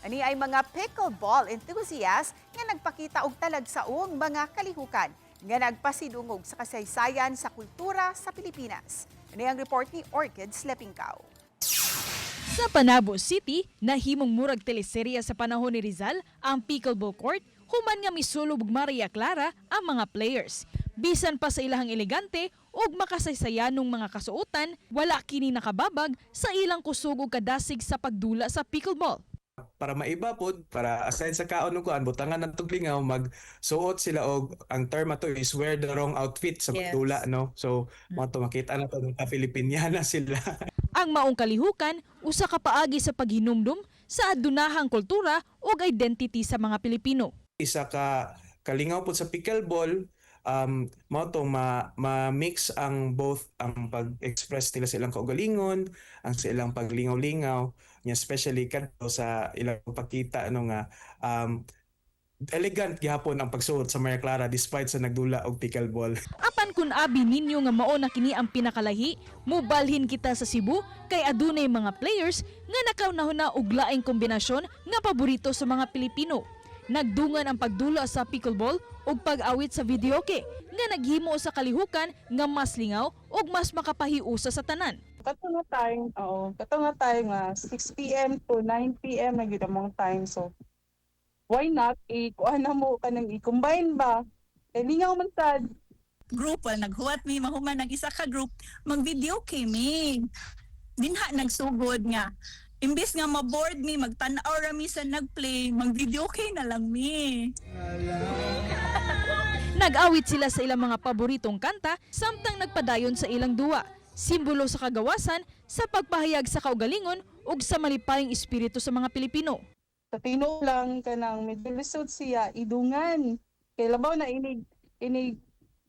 Ani ay mga pickleball enthusiasts nga nagpakita og talagsaong mga kalihukan nga nagpasidungog sa kasaysayan sa kultura sa Pilipinas. Ani ang report ni Orchid Slepingkaw. Sa Panabo City, nahimong murag teleserya sa panahon ni Rizal ang pickleball court, human nga misulog Maria Clara ang mga players. Bisan pa sa ilahang elegante ug makasaysayanong mga kasuotan, wala kini nakababag sa ilang kusog ug kadasig sa pagdula sa pickleball. Para maiba pod, para aside sa kaon ug kuan butangan ng tuglingaw, magsuot sila og ang term ato is wear the wrong outfit sa pagdula, no? So mo to makita na to mga Filipiniana sila. Ang maong kalihukan usa ka paagi sa paghinumdum sa adunahang kultura ug identity sa mga Pilipino. Isa ka kalingaw pod sa pickleball, mao to ma-mix ang both ang pag-express nila sa ilang kaugalingon, ang sa ilang paglingaw-lingaw, nya especially kadto sa ilang pagkita ano nga elegant gihapon ang pagsuot sa Maria Clara despite sa nagdula og pickleball. Apan kun abi ninyo nga mao na kini ang pinakalahi, mubalhin kita sa Cebu kay adunay mga players nga nakaunahon na og laing kombinasyon nga paborito sa mga Pilipino. Nagdungan ang pagdula sa pickleball ug pag-awit sa videoke nga naghimo sa kalihukan nga mas lingaw ug mas makapahiusa sa tanan. Kato nga time nga 6 p.m. to 9 p.m. na gyud among time, so why not kuan na mo kanang i-combine ba kay lingaw man sad. Group naghuwat mi mahuman ng isa ka group mag-video kami dinha nagsugod nga imbis nga ma-board mi magtan-aw ra mi sa nagplay mag-video kay na lang mi. Nag-awit sila sa ilang mga paboritong kanta samtang nagpadayon sa ilang duwa. Simbolo sa kagawasan sa pagpahayag sa kaugalingon ug sa malipayong espiritu sa mga Pilipino. Sa tino lang kanang medyo lisod siya idungan kay labaw na ini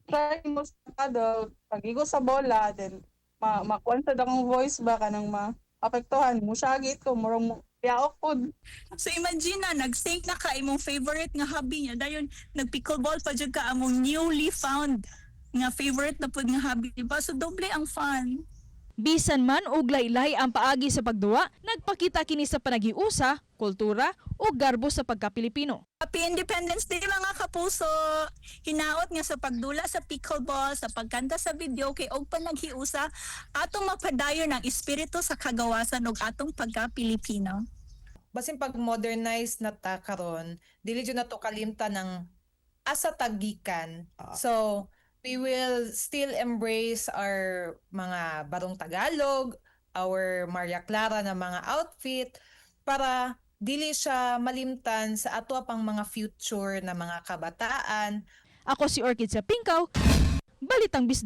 try mo sa paddle pag-igo sa bola then makuan sa dakong voice ba kanang maapektuhan mo syagit ko murang piaok pod. So imagine na nag-sync na ka imong favorite nga hobby niya dayon nag-pickleball pa jud ka among newly found nga favorite na pud nga hobby diba so doble ang fun. Bisan man og laylay ang paagi sa pagduwa, nagpakita kini sa panagiusa, kultura ug garbo sa pagka-Pilipino. Happy Independence Day mga kapuso! Hinaot nga sa pagdula sa pickleball, sa pagkanta sa video kay og panaghiusa, atong mapadayon ang espiritu sa kagawasan ug atong pagka-Pilipino. Basin pag modernize na ta karon, dili jud nato kalimtan ng asa tagikan. So we will still embrace our mga barong Tagalog, our Maria Clara na mga outfit para dili siya malimtan sa ato pang mga future na mga kabataan. Ako si Orchid Slepingkaw, Balitang Bisda.